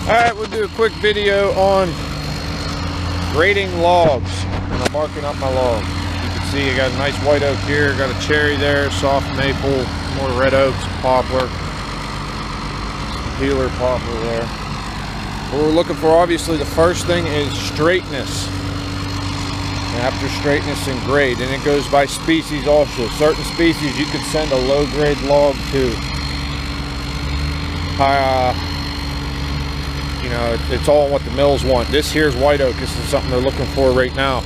Alright, we'll do a quick video on grading logs. And I'm marking up my logs. You can see I got a nice white oak here, got a cherry there, soft maple, more red oaks, poplar, peeler poplar there. What we're looking for, obviously, the first thing is straightness. And after straightness and grade, and it goes by species also. Certain species you can send a low grade log to. You know, it's all what the mills want. This here's white oak. This is something they're looking for right now.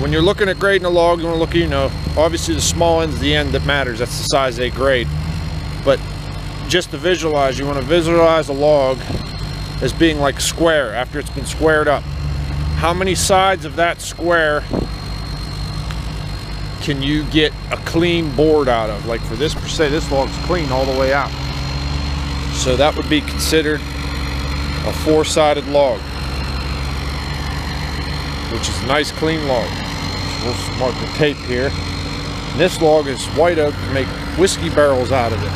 When you're looking at grading a log, you want to look at, you know, obviously the small end's the end that matters. That's the size they grade. But just to visualize, you want to visualize a log as being like square after it's been squared up. How many sides of that square can you get a clean board out of? Like for this, per se, this log's clean all the way out. So that would be considered a four-sided log, which is a nice clean log. We'll mark the tape here. And this log is white oak to make whiskey barrels out of it.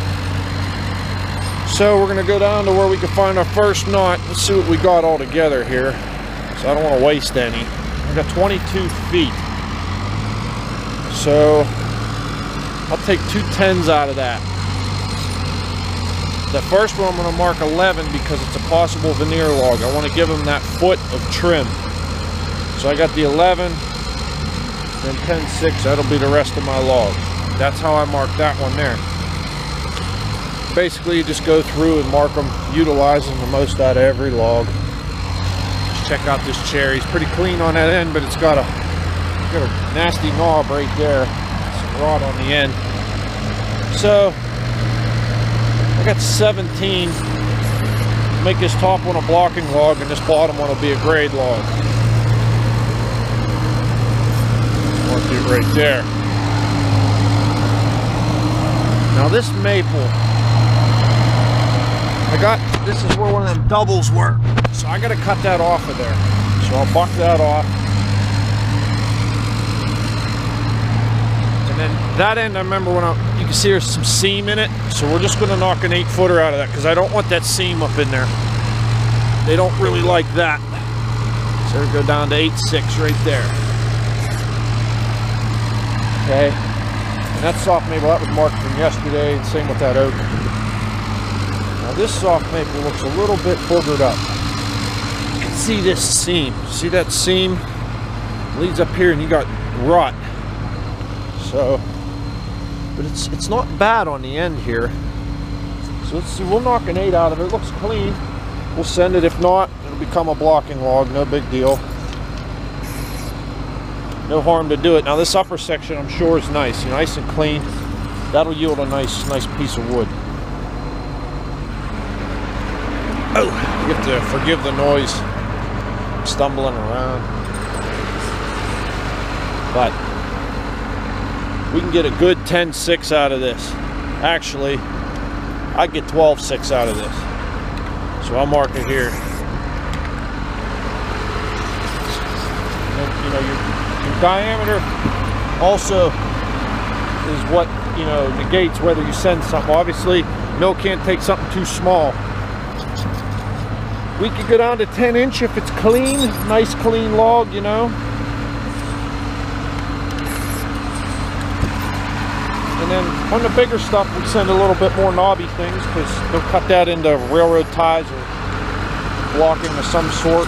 So we're going to go down to where we can find our first knot. Let's see what we got all together here. So I don't want to waste any. I got 22 feet. So I'll take 2 10s out of that. The first one I'm going to mark 11 because it's a possible veneer log. I want to give them that foot of trim. So I got the 11, then 10-6. That'll be the rest of my log. That's how I mark that one there. Basically, you just go through and mark them, utilizing the most out of every log. Just check out this cherry. It's pretty clean on that end, but it's got a nasty knob right there. Some rot on the end. So I got 17. Make this top one a blocking log, and this bottom one will be a grade log. Mark it right there. Now this maple, this is where one of them doubles were. So I got to cut that off of there. So I'll buck that off. And then that end, I remember when you can see there's some seam in it. So we're just going to knock an 8-footer out of that because I don't want that seam up in there. They don't really like that. So we go down to 8-6 right there. Okay. And that soft maple, that was marked from yesterday. And same with that oak. Now this soft maple looks a little bit boogered up. You can see this seam. See that seam? It leads up here and you got rot. So, but it's not bad on the end here. So let's see, we'll knock an 8 out of it. It looks clean. We'll send it. If not, it'll become a blocking log. No big deal. No harm to do it. Now this upper section I'm sure is nice. Nice and clean. That'll yield a nice piece of wood. Oh, you have to forgive the noise. I'm stumbling around. But we can get a good 10-6 out of this. Actually, I get 12-6 out of this. So I'll mark it here. And then, you know, your diameter also is what, you know, negates whether you send something. Obviously, mill can't take something too small. We could go down to 10-inch if it's clean, nice clean log, you know. And then on the bigger stuff, we send a little bit more knobby things because they'll cut that into railroad ties or blocking of some sort.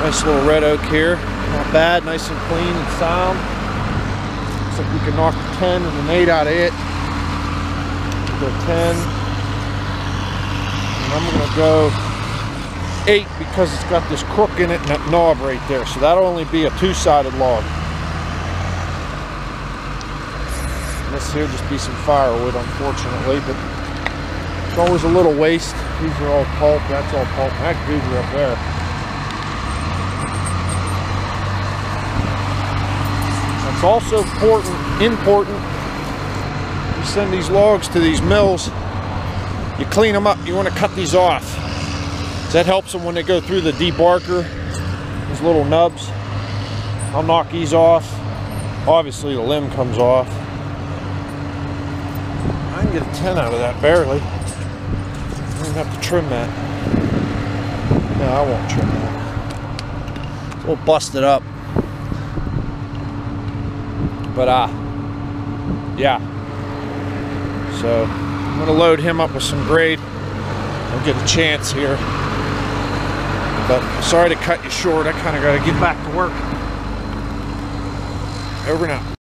Nice little red oak here. Not bad, nice and clean and sound. Looks like we can knock a 10 and an 8 out of it. Go 10. And I'm going to go 8 because it's got this crook in it and that knob right there. So that'll only be a 2-sided log. This here just be some firewood, unfortunately, but it's always a little waste. These are all pulp, that's all pulp. That goober up there. It's also important. You send these logs to these mills, you clean them up. You want to cut these off. That helps them when they go through the debarker. These little nubs. I'll knock these off. Obviously, the limb comes off. I can get a 10 out of that, barely. I don't have to trim that. No, I won't trim that. It's a little busted up. But yeah. So I'm gonna load him up with some grade. I'll get a chance here. But sorry to cut you short. I kind of got to get back to work. Over now.